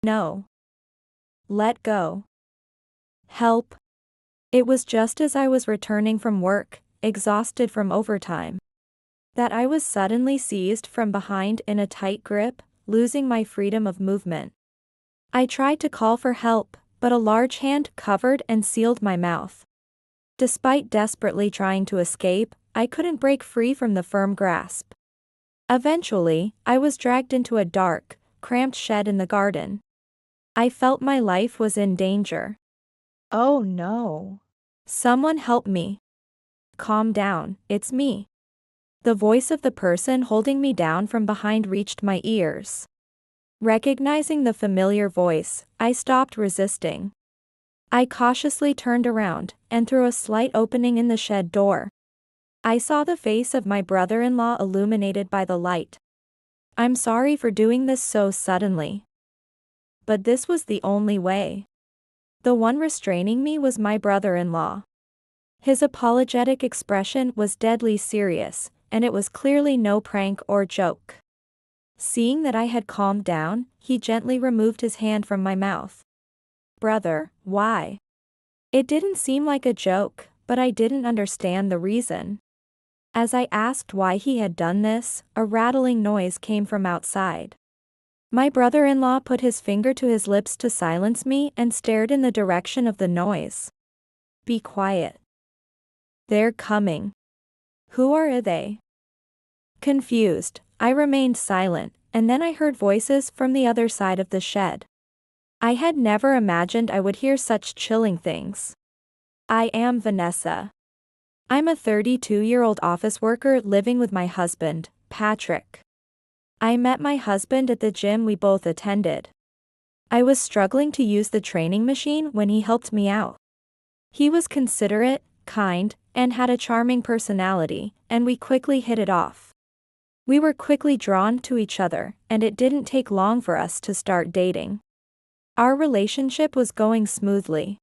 No. Let go. Help. It was just as I was returning from work, exhausted from overtime, that I was suddenly seized from behind in a tight grip, losing my freedom of movement. I tried to call for help, but a large hand covered and sealed my mouth. Despite desperately trying to escape, I couldn't break free from the firm grasp. Eventually, I was dragged into a dark, cramped shed in the garden. I felt my life was in danger. Oh no. Someone help me. Calm down, it's me. The voice of the person holding me down from behind reached my ears. Recognizing the familiar voice, I stopped resisting. I cautiously turned around, and through a slight opening in the shed door, I saw the face of my brother-in-law illuminated by the light. I'm sorry for doing this so suddenly. But this was the only way. The one restraining me was my brother-in-law. His apologetic expression was deadly serious, and it was clearly no prank or joke. Seeing that I had calmed down, he gently removed his hand from my mouth. Brother, why? It didn't seem like a joke, but I didn't understand the reason. As I asked why he had done this, a rattling noise came from outside. My brother-in-law put his finger to his lips to silence me and stared in the direction of the noise. Be quiet. They're coming. Who are they? Confused, I remained silent, and then I heard voices from the other side of the shed. I had never imagined I would hear such chilling things. I am Vanessa. I'm a 32-year-old office worker living with my husband, Patrick. I met my husband at the gym we both attended. I was struggling to use the training machine when he helped me out. He was considerate, kind, and had a charming personality, and we quickly hit it off. We were quickly drawn to each other, and it didn't take long for us to start dating. Our relationship was going smoothly.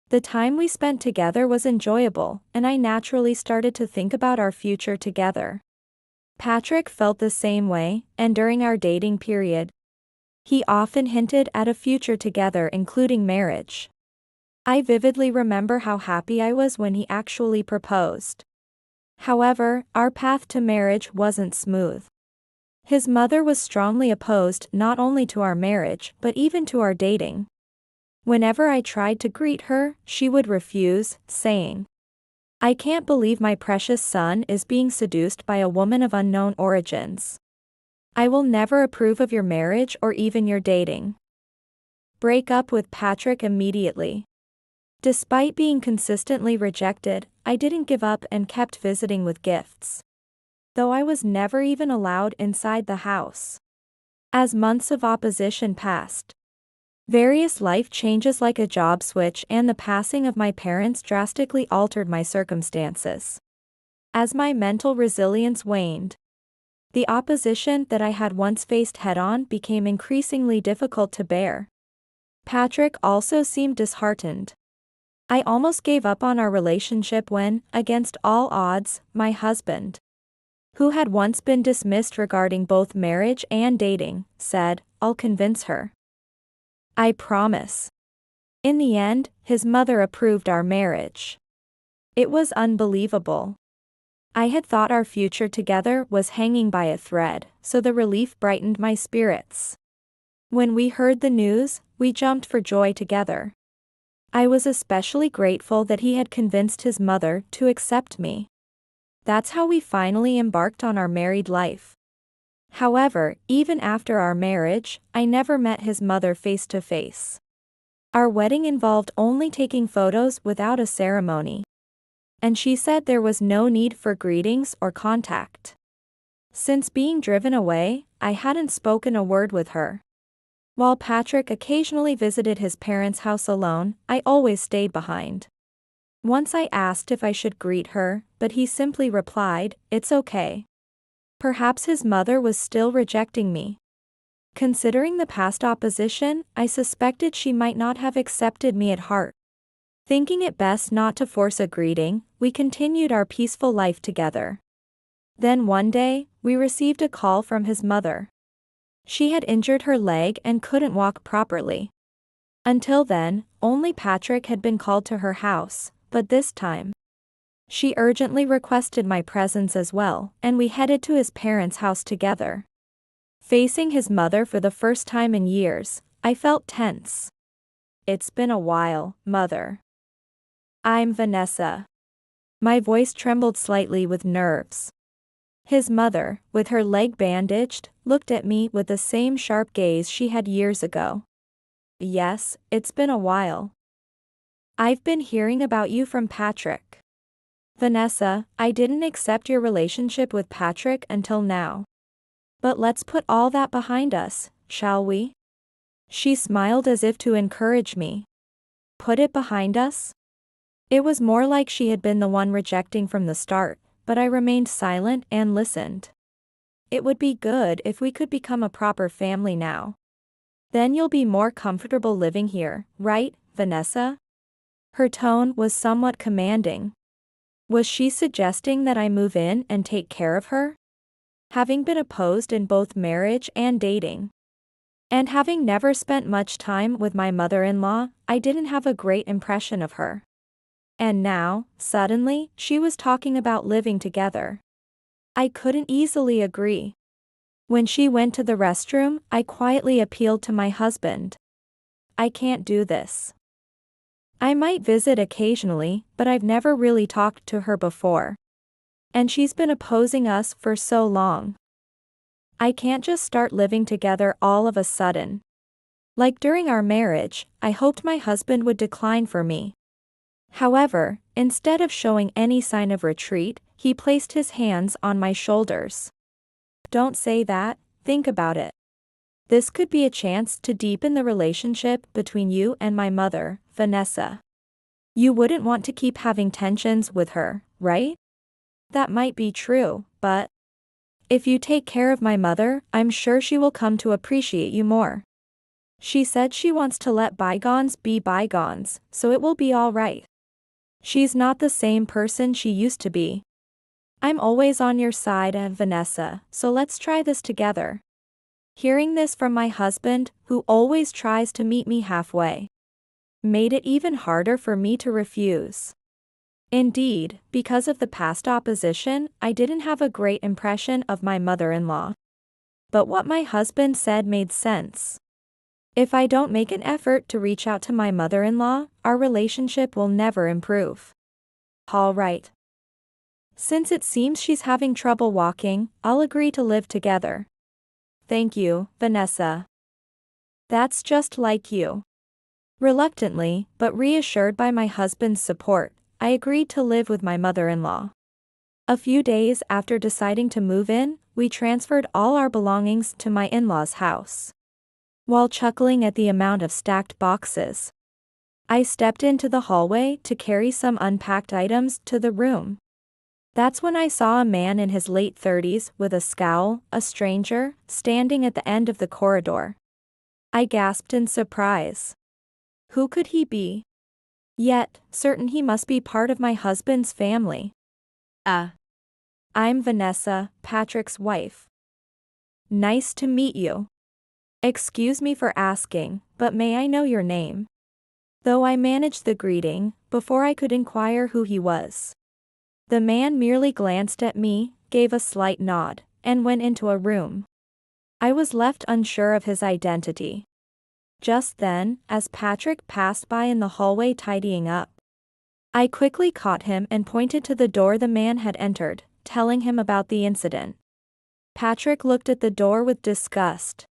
The time we spent together was enjoyable, and I naturally started to think about our future together. Patrick felt the same way, and during our dating period, he often hinted at a future together, including marriage. I vividly remember how happy I was when he actually proposed. However, our path to marriage wasn't smooth. His mother was strongly opposed not only to our marriage but even to our dating. Whenever I tried to greet her, she would refuse, saying, "I can't believe my precious son is being seduced by a woman of unknown origins. I will never approve of your marriage or even your dating. Break up with Patrick immediately." Despite being consistently rejected, I didn't give up and kept visiting with gifts. Though I was never even allowed inside the house. As months of opposition passed, various life changes like a job switch and the passing of my parents drastically altered my circumstances. As my mental resilience waned, the opposition that I had once faced head-on became increasingly difficult to bear. Patrick also seemed disheartened. I almost gave up on our relationship when, against all odds, my husband, who had once been dismissed regarding both marriage and dating, said, "I'll convince her. I promise." In the end, his mother approved our marriage. It was unbelievable. I had thought our future together was hanging by a thread, so the relief brightened my spirits. When we heard the news, we jumped for joy together. I was especially grateful that he had convinced his mother to accept me. That's how we finally embarked on our married life. However, even after our marriage, I never met his mother face to face. Our wedding involved only taking photos without a ceremony. And she said there was no need for greetings or contact. Since being driven away, I hadn't spoken a word with her. While Patrick occasionally visited his parents' house alone, I always stayed behind. Once I asked if I should greet her, but he simply replied, "It's okay." Perhaps his mother was still rejecting me. Considering the past opposition, I suspected she might not have accepted me at heart. Thinking it best not to force a greeting, we continued our peaceful life together. Then one day, we received a call from his mother. She had injured her leg and couldn't walk properly. Until then, only Patrick had been called to her house, but this time, she urgently requested my presence as well, and we headed to his parents' house together. Facing his mother for the first time in years, I felt tense. It's been a while, Mother. I'm Vanessa. My voice trembled slightly with nerves. His mother, with her leg bandaged, looked at me with the same sharp gaze she had years ago. Yes, it's been a while. I've been hearing about you from Patrick. Vanessa, I didn't accept your relationship with Patrick until now. But let's put all that behind us, shall we? She smiled as if to encourage me. Put it behind us? It was more like she had been the one rejecting from the start, but I remained silent and listened. It would be good if we could become a proper family now. Then you'll be more comfortable living here, right, Vanessa? Her tone was somewhat commanding. Was she suggesting that I move in and take care of her? Having been opposed in both marriage and dating, and having never spent much time with my mother-in-law, I didn't have a great impression of her. And now, suddenly, she was talking about living together. I couldn't easily agree. When she went to the restroom, I quietly appealed to my husband. I can't do this. I might visit occasionally, but I've never really talked to her before. And she's been opposing us for so long. I can't just start living together all of a sudden. Like during our marriage, I hoped my husband would decline for me. However, instead of showing any sign of retreat, he placed his hands on my shoulders. Don't say that, think about it. This could be a chance to deepen the relationship between you and my mother, Vanessa. You wouldn't want to keep having tensions with her, right? That might be true, but if you take care of my mother, I'm sure she will come to appreciate you more. She said she wants to let bygones be bygones, so it will be all right. She's not the same person she used to be. I'm always on your side, Vanessa, so let's try this together. Hearing this from my husband, who always tries to meet me halfway, made it even harder for me to refuse. Indeed, because of the past opposition, I didn't have a great impression of my mother-in-law. But what my husband said made sense. If I don't make an effort to reach out to my mother-in-law, our relationship will never improve. All right. Since it seems she's having trouble walking, I'll agree to live together. Thank you, Vanessa. That's just like you. Reluctantly, but reassured by my husband's support, I agreed to live with my mother-in-law. A few days after deciding to move in, we transferred all our belongings to my in-laws' house. While chuckling at the amount of stacked boxes, I stepped into the hallway to carry some unpacked items to the room. That's when I saw a man in his late 30s with a scowl, a stranger, standing at the end of the corridor. I gasped in surprise. Who could he be? Yet, certain he must be part of my husband's family. I'm Vanessa, Patrick's wife. Nice to meet you. Excuse me for asking, but may I know your name? Though I managed the greeting, before I could inquire who he was. The man merely glanced at me, gave a slight nod, and went into a room. I was left unsure of his identity. Just then, as Patrick passed by in the hallway tidying up, I quickly caught him and pointed to the door the man had entered, telling him about the incident. Patrick looked at the door with disgust.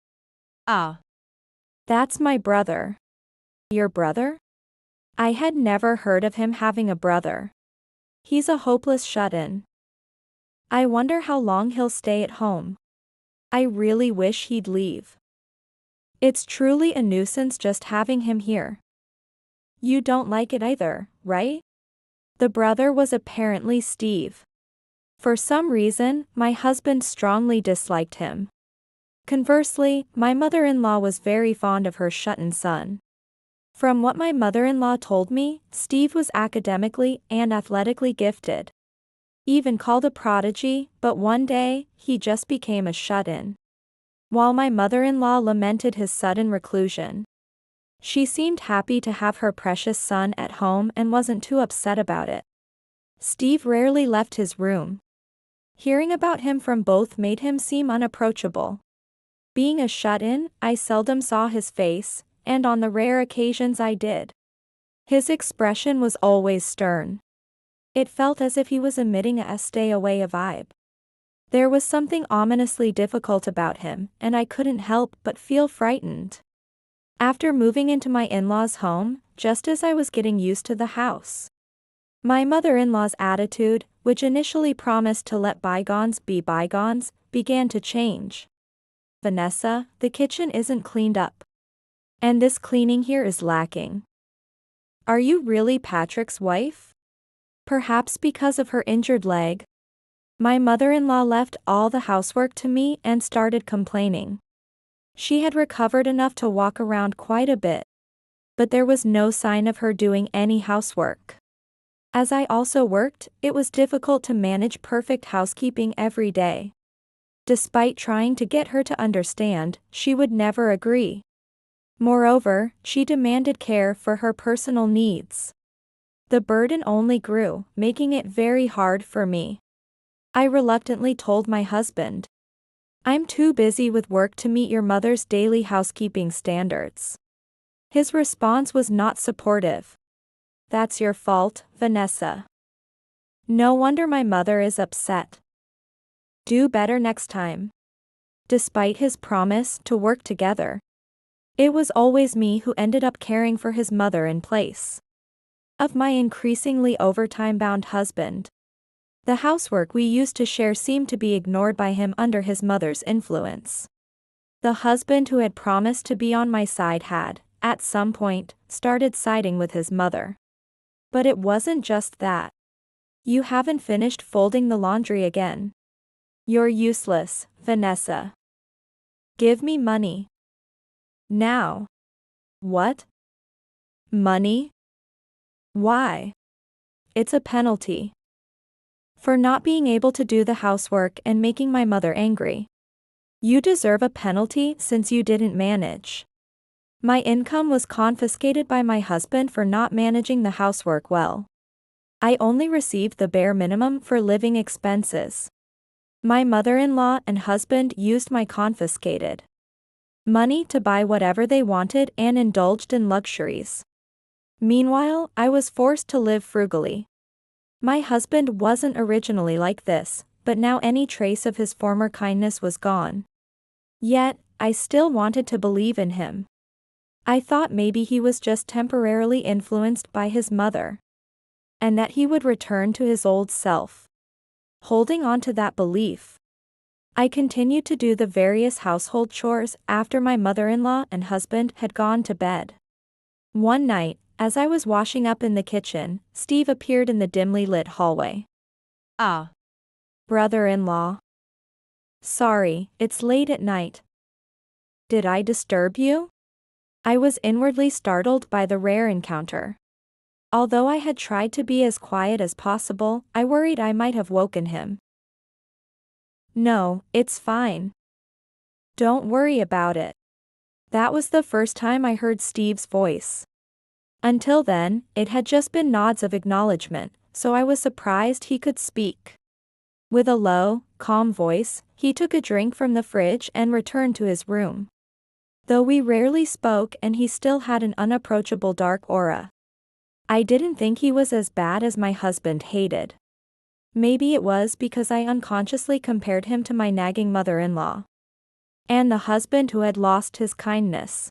That's my brother. Your brother? I had never heard of him having a brother. He's a hopeless shut-in. I wonder how long he'll stay at home. I really wish he'd leave. It's truly a nuisance just having him here. You don't like it either, right? The brother was apparently Steve. For some reason, my husband strongly disliked him. Conversely, my mother-in-law was very fond of her shut-in son. From what my mother-in-law told me, Steve was academically and athletically gifted. Even called a prodigy, but one day, he just became a shut-in. while my mother-in-law lamented his sudden reclusion. She seemed happy to have her precious son at home and wasn't too upset about it. Steve rarely left his room. Hearing about him from both made him seem unapproachable. Being a shut-in, I seldom saw his face, and on the rare occasions I did, his expression was always stern. It felt as if he was emitting a stay-away vibe. There was something ominously difficult about him, and I couldn't help but feel frightened. After moving into my in-laws' home, just as I was getting used to the house, my mother-in-law's attitude, which initially promised to let bygones be bygones, began to change. Vanessa, the kitchen isn't cleaned up. And this cleaning here is lacking. Are you really Patrick's wife? Perhaps because of her injured leg. My mother-in-law left all the housework to me and started complaining. She had recovered enough to walk around quite a bit, but there was no sign of her doing any housework. As I also worked, it was difficult to manage perfect housekeeping every day. Despite trying to get her to understand, she would never agree. Moreover, she demanded care for her personal needs. The burden only grew, making it very hard for me. I reluctantly told my husband, "I'm too busy with work to meet your mother's daily housekeeping standards." His response was not supportive. "That's your fault, Vanessa. No wonder my mother is upset. Do better next time." Despite his promise to work together, it was always me who ended up caring for his mother in place of my increasingly overtime-bound husband. The housework we used to share seemed to be ignored by him under his mother's influence. The husband who had promised to be on my side had, at some point, started siding with his mother. But it wasn't just that. "You haven't finished folding the laundry again. You're useless, Vanessa. Give me money. Now." "What? Money? Why?" "It's a penalty for not being able to do the housework and making my mother angry. You deserve a penalty since you didn't manage." My income was confiscated by my husband for not managing the housework well. I only received the bare minimum for living expenses. My mother-in-law and husband used my confiscated money to buy whatever they wanted and indulged in luxuries. Meanwhile, I was forced to live frugally. My husband wasn't originally like this, but now any trace of his former kindness was gone. Yet, I still wanted to believe in him. I thought maybe he was just temporarily influenced by his mother, and that he would return to his old self. Holding on to that belief, I continued to do the various household chores after my mother-in-law and husband had gone to bed. One night, as I was washing up in the kitchen, Steve appeared in the dimly lit hallway. Ah. "Brother-in-law. Sorry, it's late at night. Did I disturb you?" I was inwardly startled by the rare encounter. Although I had tried to be as quiet as possible, I worried I might have woken him. "No, it's fine. Don't worry about it." That was the first time I heard Steve's voice. Until then, it had just been nods of acknowledgement, so I was surprised he could speak. With a low, calm voice, he took a drink from the fridge and returned to his room. Though we rarely spoke and he still had an unapproachable dark aura, I didn't think he was as bad as my husband hated. Maybe it was because I unconsciously compared him to my nagging mother-in-law and the husband who had lost his kindness.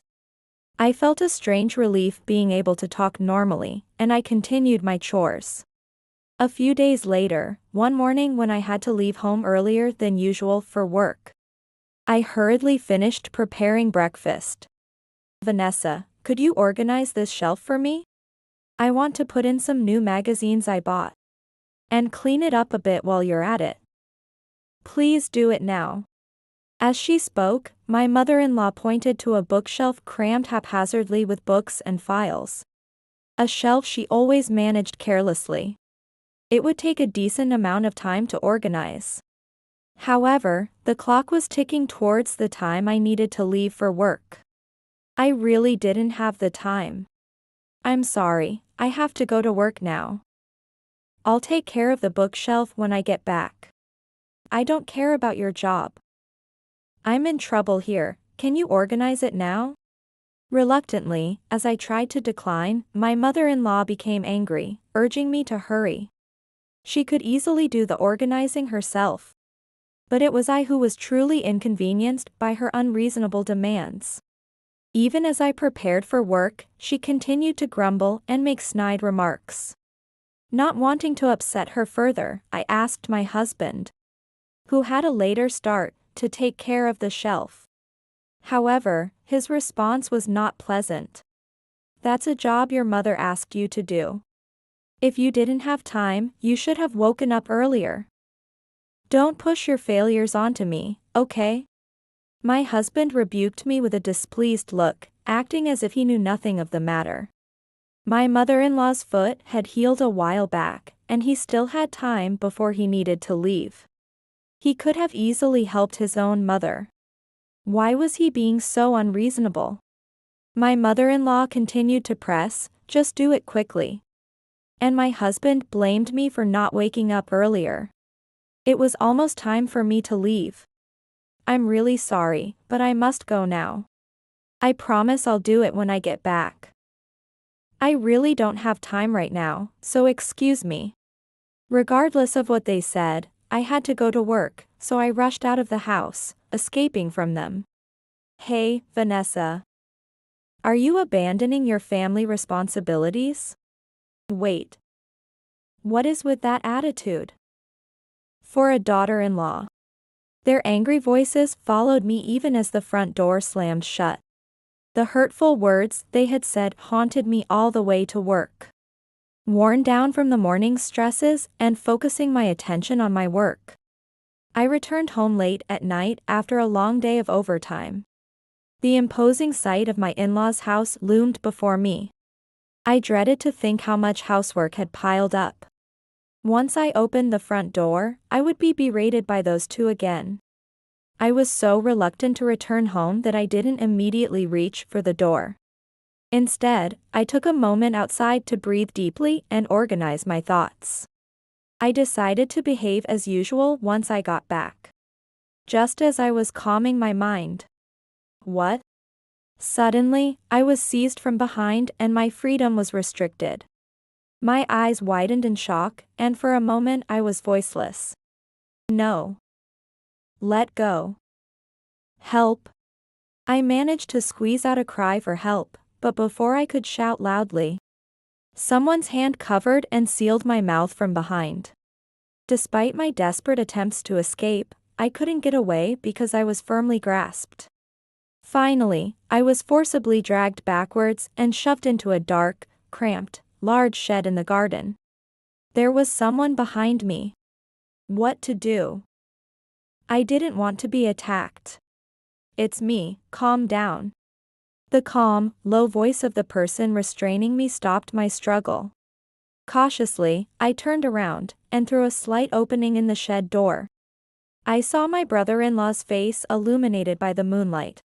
I felt a strange relief being able to talk normally, and I continued my chores. A few days later, one morning when I had to leave home earlier than usual for work, I hurriedly finished preparing breakfast. "Vanessa, could you organize this shelf for me? I want to put in some new magazines I bought. And clean it up a bit while you're at it. Please do it now." As she spoke, my mother-in-law pointed to a bookshelf crammed haphazardly with books and files. A shelf she always managed carelessly. It would take a decent amount of time to organize. However, the clock was ticking towards the time I needed to leave for work. I really didn't have the time. I'm sorry, I have to go to work now. I'll take care of the bookshelf when I get back. I don't care about your job. I'm in trouble here, can you organize it now? Reluctantly, as I tried to decline, my mother-in-law became angry, urging me to hurry. She could easily do the organizing herself. But it was I who was truly inconvenienced by her unreasonable demands. Even as I prepared for work, she continued to grumble and make snide remarks. Not wanting to upset her further, I asked my husband, who had a later start, to take care of the shelf. However, his response was not pleasant. That's a job your mother asked you to do. If you didn't have time, you should have woken up earlier. Don't push your failures onto me, okay? My husband rebuked me with a displeased look, acting as if he knew nothing of the matter. My mother-in-law's foot had healed a while back, and he still had time before he needed to leave. He could have easily helped his own mother. Why was he being so unreasonable? My mother-in-law continued to press, just do it quickly. And my husband blamed me for not waking up earlier. It was almost time for me to leave. I'm really sorry, but I must go now. I promise I'll do it when I get back. I really don't have time right now, so excuse me. Regardless of what they said, I had to go to work, so I rushed out of the house, escaping from them. Hey, Vanessa. Are you abandoning your family responsibilities? Wait. What is with that attitude? For a daughter-in-law. Their angry voices followed me even as the front door slammed shut. The hurtful words they had said haunted me all the way to work. Worn down from the morning's stresses and focusing my attention on my work, I returned home late at night after a long day of overtime. The imposing sight of my in-laws' house loomed before me. I dreaded to think how much housework had piled up. Once I opened the front door, I would be berated by those two again. I was so reluctant to return home that I didn't immediately reach for the door. Instead, I took a moment outside to breathe deeply and organize my thoughts. I decided to behave as usual once I got back. Just as I was calming my mind. What? Suddenly, I was seized from behind and my freedom was restricted. My eyes widened in shock, and for a moment I was voiceless. No. Let go. Help. I managed to squeeze out a cry for help, but before I could shout loudly, someone's hand covered and sealed my mouth from behind. Despite my desperate attempts to escape, I couldn't get away because I was firmly grasped. Finally, I was forcibly dragged backwards and shoved into a dark, cramped, large shed in the garden. There was someone behind me. What to do? I didn't want to be attacked. It's me, calm down. The calm, low voice of the person restraining me stopped my struggle. Cautiously, I turned around, and through a slight opening in the shed door, I saw my brother-in-law's face illuminated by the moonlight.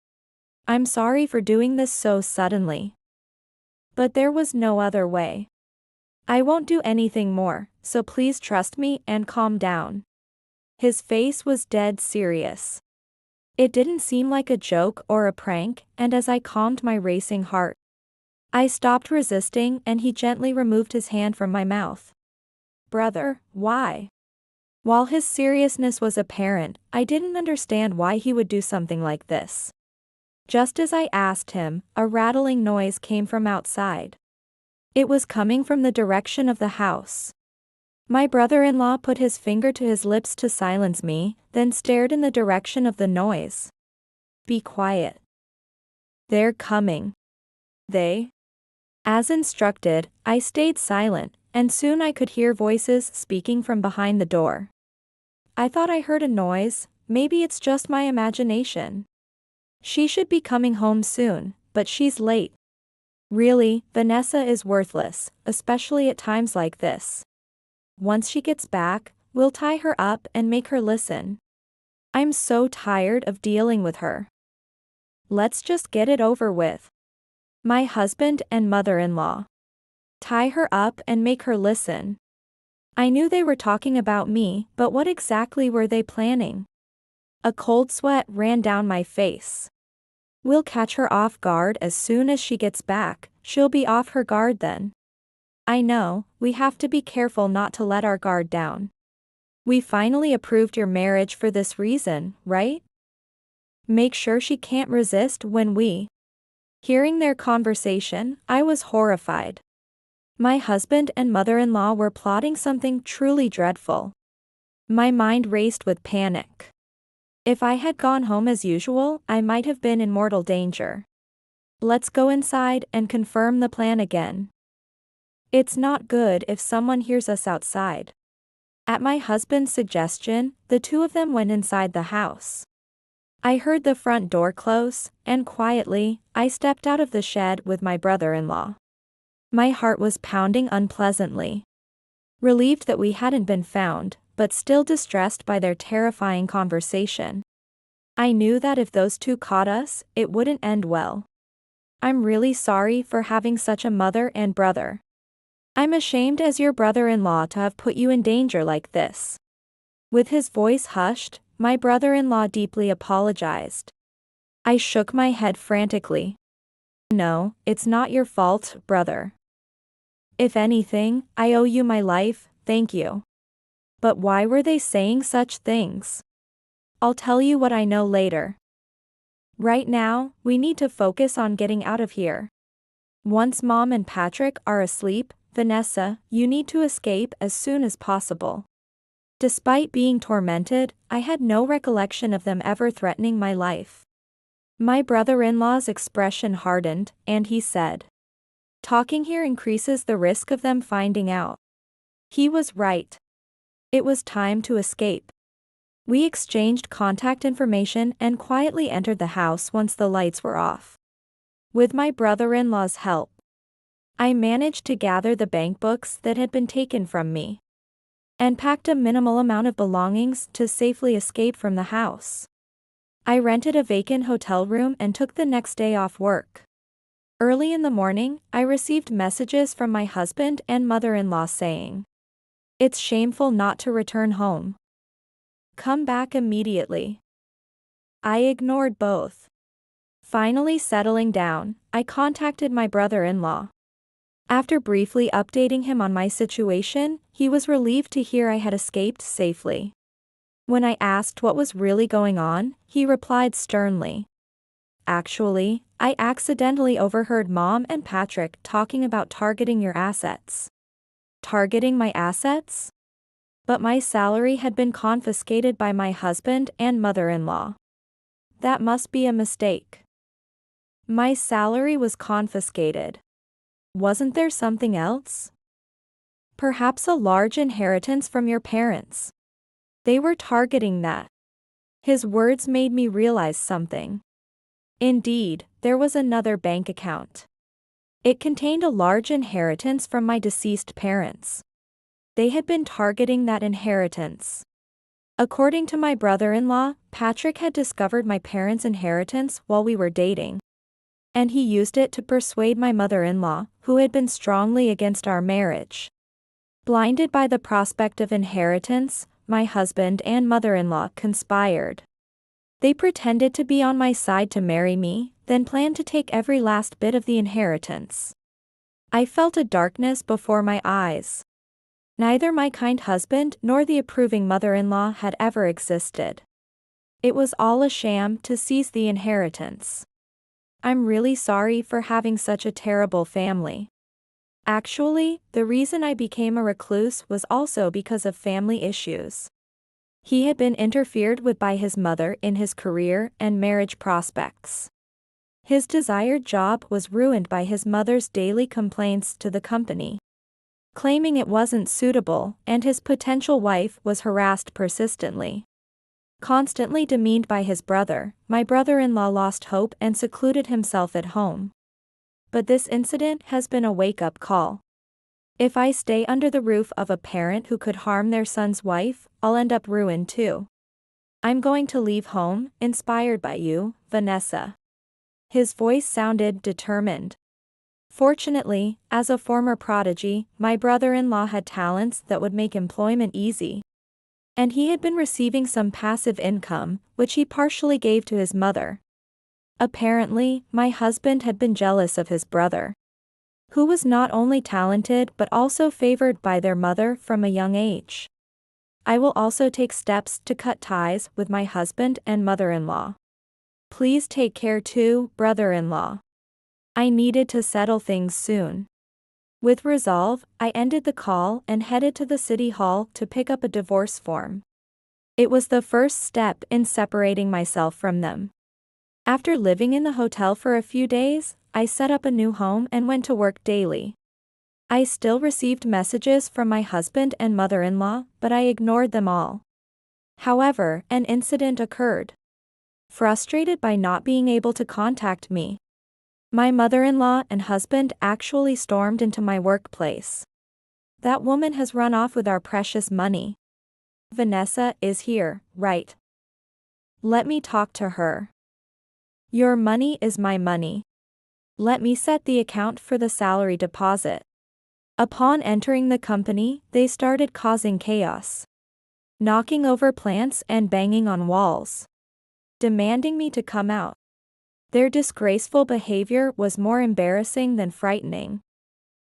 I'm sorry for doing this so suddenly. But there was no other way. I won't do anything more, so please trust me and calm down. His face was dead serious. It didn't seem like a joke or a prank, and as I calmed my racing heart, I stopped resisting and he gently removed his hand from my mouth. Brother, why? While his seriousness was apparent, I didn't understand why he would do something like this. Just as I asked him, a rattling noise came from outside. It was coming from the direction of the house. My brother-in-law put his finger to his lips to silence me, then stared in the direction of the noise. Be quiet. They're coming. They? As instructed, I stayed silent, and soon I could hear voices speaking from behind the door. I thought I heard a noise, maybe it's just my imagination. She should be coming home soon, but she's late. Really, Vanessa is worthless, especially at times like this. Once she gets back, we'll tie her up and make her listen. I'm so tired of dealing with her. Let's just get it over with. My husband and mother-in-law. Tie her up and make her listen. I knew they were talking about me, but what exactly were they planning? A cold sweat ran down my face. We'll catch her off guard as soon as she gets back, she'll be off her guard then. I know, we have to be careful not to let our guard down. We finally approved your marriage for this reason, right? Make sure she can't resist when we. Hearing their conversation, I was horrified. My husband and mother-in-law were plotting something truly dreadful. My mind raced with panic. If I had gone home as usual, I might have been in mortal danger. Let's go inside and confirm the plan again. It's not good if someone hears us outside. At my husband's suggestion, the two of them went inside the house. I heard the front door close, and quietly, I stepped out of the shed with my brother-in-law. My heart was pounding unpleasantly. Relieved that we hadn't been found, but still distressed by their terrifying conversation. I knew that if those two caught us, it wouldn't end well. I'm really sorry for having such a mother and brother. I'm ashamed as your brother-in-law to have put you in danger like this. With his voice hushed, my brother-in-law deeply apologized. I shook my head frantically. No, it's not your fault, brother. If anything, I owe you my life, thank you. But why were they saying such things? I'll tell you what I know later. Right now, we need to focus on getting out of here. Once Mom and Patrick are asleep, Vanessa, you need to escape as soon as possible. Despite being tormented, I had no recollection of them ever threatening my life. My brother-in-law's expression hardened, and he said, "Talking here increases the risk of them finding out." He was right. It was time to escape. We exchanged contact information and quietly entered the house once the lights were off. With my brother-in-law's help, I managed to gather the bank books that had been taken from me and packed a minimal amount of belongings to safely escape from the house. I rented a vacant hotel room and took the next day off work. Early in the morning, I received messages from my husband and mother-in-law saying, "It's shameful not to return home. Come back immediately." I ignored both. Finally settling down, I contacted my brother-in-law. After briefly updating him on my situation, he was relieved to hear I had escaped safely. When I asked what was really going on, he replied sternly, "Actually, I accidentally overheard Mom and Patrick talking about targeting your assets." Targeting my assets? But my salary had been confiscated by my husband and mother-in-law. That must be a mistake. My salary was confiscated. Wasn't there something else? Perhaps a large inheritance from your parents. They were targeting that. His words made me realize something. Indeed, there was another bank account. It contained a large inheritance from my deceased parents. They had been targeting that inheritance. According to my brother-in-law, Patrick had discovered my parents' inheritance while we were dating. And he used it to persuade my mother-in-law, who had been strongly against our marriage. Blinded by the prospect of inheritance, my husband and mother-in-law conspired. They pretended to be on my side to marry me, then planned to take every last bit of the inheritance. I felt a darkness before my eyes. Neither my kind husband nor the approving mother-in-law had ever existed. It was all a sham to seize the inheritance. I'm really sorry for having such a terrible family. Actually, the reason I became a recluse was also because of family issues. He had been interfered with by his mother in his career and marriage prospects. His desired job was ruined by his mother's daily complaints to the company, claiming it wasn't suitable, and his potential wife was harassed persistently. Constantly demeaned by his brother, my brother-in-law lost hope and secluded himself at home. But this incident has been a wake-up call. If I stay under the roof of a parent who could harm their son's wife, I'll end up ruined too. I'm going to leave home, inspired by you, Vanessa. His voice sounded determined. Fortunately, as a former prodigy, my brother-in-law had talents that would make employment easy. And he had been receiving some passive income, which he partially gave to his mother. Apparently, my husband had been jealous of his brother, who was not only talented but also favored by their mother from a young age. I will also take steps to cut ties with my husband and mother-in-law. Please take care too, brother-in-law. I needed to settle things soon. With resolve, I ended the call and headed to the city hall to pick up a divorce form. It was the first step in separating myself from them. After living in the hotel for a few days, I set up a new home and went to work daily. I still received messages from my husband and mother-in-law, but I ignored them all. However, an incident occurred. Frustrated by not being able to contact me, my mother-in-law and husband actually stormed into my workplace. That woman has run off with our precious money. Vanessa is here, right? Let me talk to her. Your money is my money. Let me set the account for the salary deposit. Upon entering the company, they started causing chaos, knocking over plants and banging on walls, demanding me to come out. Their disgraceful behavior was more embarrassing than frightening.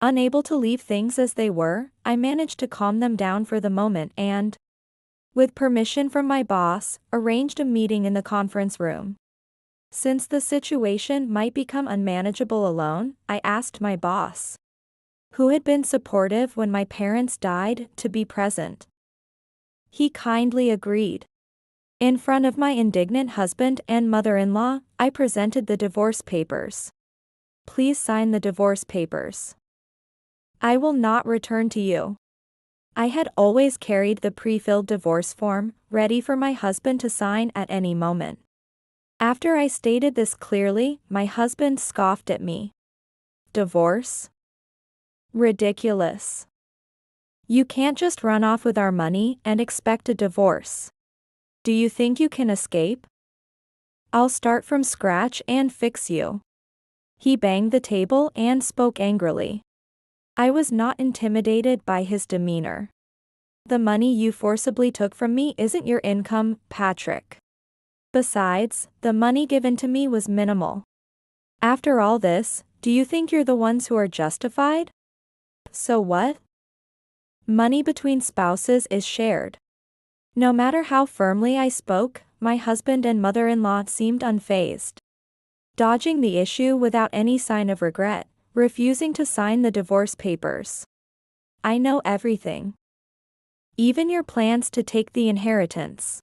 Unable to leave things as they were, I managed to calm them down for the moment and, with permission from my boss, arranged a meeting in the conference room. Since the situation might become unmanageable alone, I asked my boss, who had been supportive when my parents died, to be present. He kindly agreed. In front of my indignant husband and mother-in-law, I presented the divorce papers. Please sign the divorce papers. I will not return to you. I had always carried the pre-filled divorce form, ready for my husband to sign at any moment. After I stated this clearly, my husband scoffed at me. Divorce? Ridiculous. You can't just run off with our money and expect a divorce. Do you think you can escape? I'll start from scratch and fix you. He banged the table and spoke angrily. I was not intimidated by his demeanor. The money you forcibly took from me isn't your income, Patrick. Besides, the money given to me was minimal. After all this, do you think you're the ones who are justified? So what? Money between spouses is shared. No matter how firmly I spoke, my husband and mother-in-law seemed unfazed, dodging the issue without any sign of regret, refusing to sign the divorce papers. I know everything. Even your plans to take the inheritance.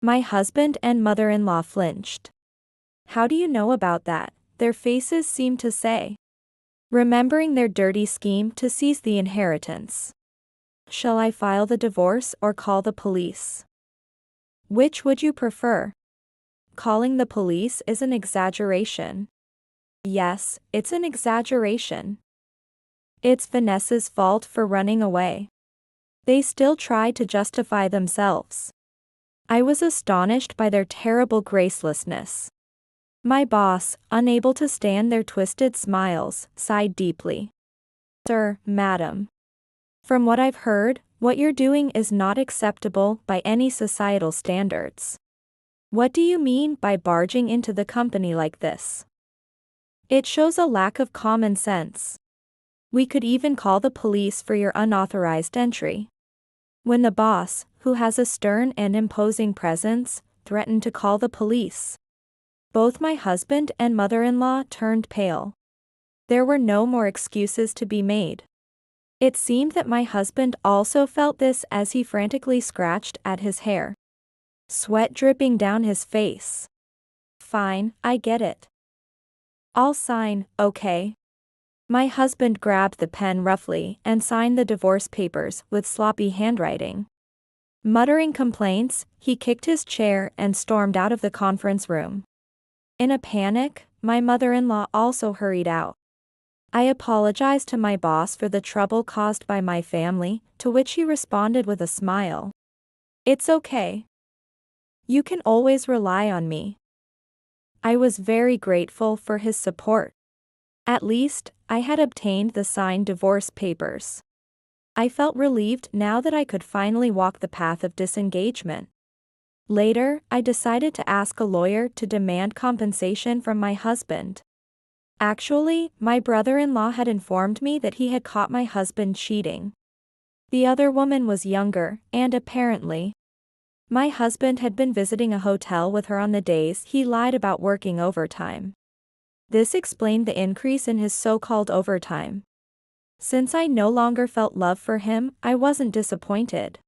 My husband and mother-in-law flinched. How do you know about that? Their faces seemed to say, remembering their dirty scheme to seize the inheritance. Shall I file the divorce or call the police? Which would you prefer? Calling the police is an exaggeration. Yes, it's an exaggeration. It's Vanessa's fault for running away. They still try to justify themselves. I was astonished by their terrible gracelessness. My boss, unable to stand their twisted smiles, sighed deeply. Sir, madam. From what I've heard, what you're doing is not acceptable by any societal standards. What do you mean by barging into the company like this? It shows a lack of common sense. We could even call the police for your unauthorized entry. When the boss, who has a stern and imposing presence, threatened to call the police, both my husband and mother-in-law turned pale. There were no more excuses to be made. It seemed that my husband also felt this as he frantically scratched at his hair, sweat dripping down his face. Fine, I get it. I'll sign, okay? My husband grabbed the pen roughly and signed the divorce papers with sloppy handwriting. Muttering complaints, he kicked his chair and stormed out of the conference room. In a panic, my mother-in-law also hurried out. I apologized to my boss for the trouble caused by my family, to which he responded with a smile. It's okay. You can always rely on me. I was very grateful for his support. At least, I had obtained the signed divorce papers. I felt relieved now that I could finally walk the path of disengagement. Later, I decided to ask a lawyer to demand compensation from my husband. Actually, my brother-in-law had informed me that he had caught my husband cheating. The other woman was younger, and apparently, my husband had been visiting a hotel with her on the days he lied about working overtime. This explained the increase in his so-called overtime. Since I no longer felt love for him, I wasn't disappointed.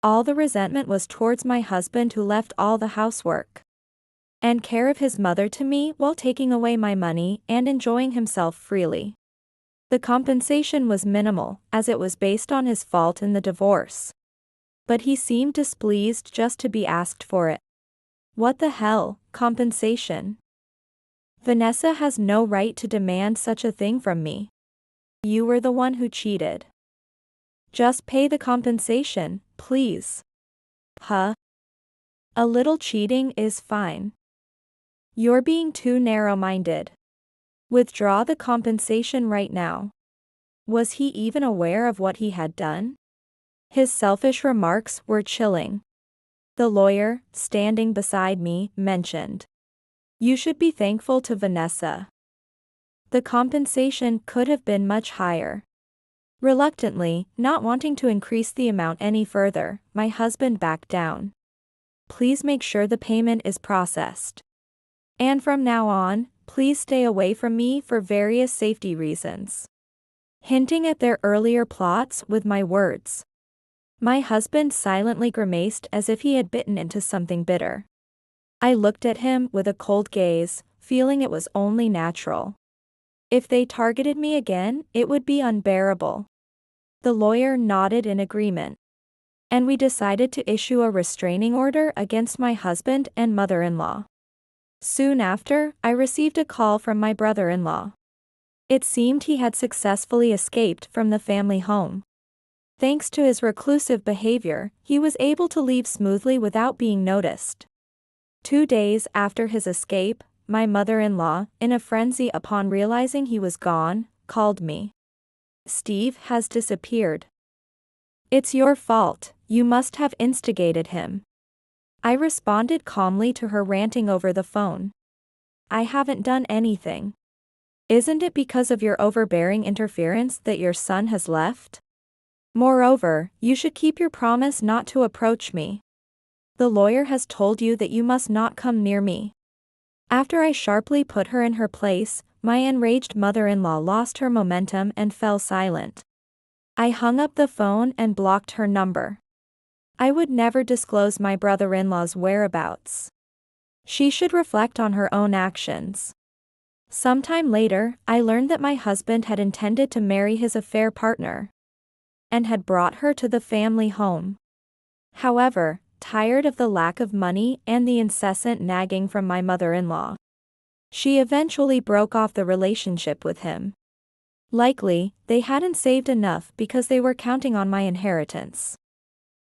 All the resentment was towards my husband, who left all the housework and care of his mother to me while taking away my money and enjoying himself freely. The compensation was minimal, as it was based on his fault in the divorce. But he seemed displeased just to be asked for it. What the hell, compensation? Vanessa has no right to demand such a thing from me. You were the one who cheated. Just pay the compensation, please. Huh? A little cheating is fine. You're being too narrow-minded. Withdraw the compensation right now. Was he even aware of what he had done? His selfish remarks were chilling. The lawyer, standing beside me, mentioned, "You should be thankful to Vanessa. The compensation could have been much higher." Reluctantly, not wanting to increase the amount any further, my husband backed down. "Please make sure the payment is processed. And from now on, please stay away from me for various safety reasons." Hinting at their earlier plots with my words. My husband silently grimaced as if he had bitten into something bitter. I looked at him with a cold gaze, feeling it was only natural. If they targeted me again, it would be unbearable. The lawyer nodded in agreement, and we decided to issue a restraining order against my husband and mother-in-law. Soon after, I received a call from my brother-in-law. It seemed he had successfully escaped from the family home. Thanks to his reclusive behavior, he was able to leave smoothly without being noticed. 2 days after his escape, my mother-in-law, in a frenzy upon realizing he was gone, called me. "Steve has disappeared. It's your fault, you must have instigated him." I responded calmly to her ranting over the phone. "I haven't done anything. Isn't it because of your overbearing interference that your son has left? Moreover, you should keep your promise not to approach me. The lawyer has told you that you must not come near me." After I sharply put her in her place, my enraged mother-in-law lost her momentum and fell silent. I hung up the phone and blocked her number. I would never disclose my brother-in-law's whereabouts. She should reflect on her own actions. Sometime later, I learned that my husband had intended to marry his affair partner and had brought her to the family home. However, tired of the lack of money and the incessant nagging from my mother-in-law, she eventually broke off the relationship with him. Likely, they hadn't saved enough because they were counting on my inheritance.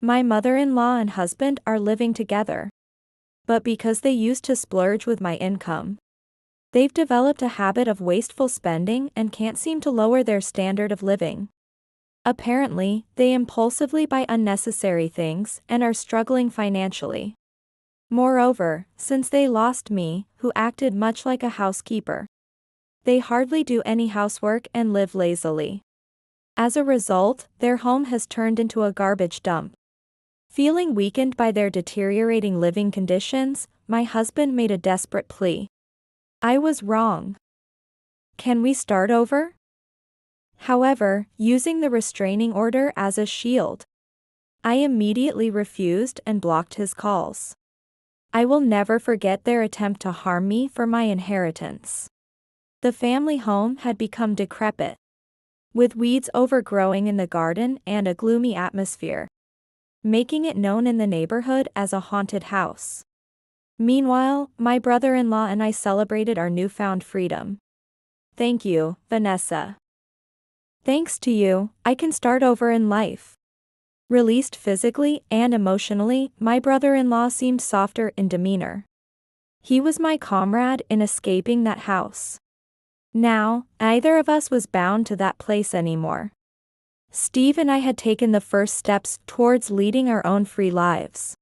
My mother-in-law and husband are living together. But because they used to splurge with my income, they've developed a habit of wasteful spending and can't seem to lower their standard of living. Apparently, they impulsively buy unnecessary things and are struggling financially. Moreover, since they lost me, who acted much like a housekeeper, they hardly do any housework and live lazily. As a result, their home has turned into a garbage dump. Feeling weakened by their deteriorating living conditions, my husband made a desperate plea. I was wrong. "Can we start over?" However, using the restraining order as a shield, I immediately refused and blocked his calls. I will never forget their attempt to harm me for my inheritance. The family home had become decrepit, with weeds overgrowing in the garden and a gloomy atmosphere, making it known in the neighborhood as a haunted house. Meanwhile, my brother-in-law and I celebrated our newfound freedom. "Thank you, Vanessa. Thanks to you, I can start over in life." Released physically and emotionally, my brother-in-law seemed softer in demeanor. He was my comrade in escaping that house. Now, neither of us was bound to that place anymore. Steve and I had taken the first steps towards leading our own free lives.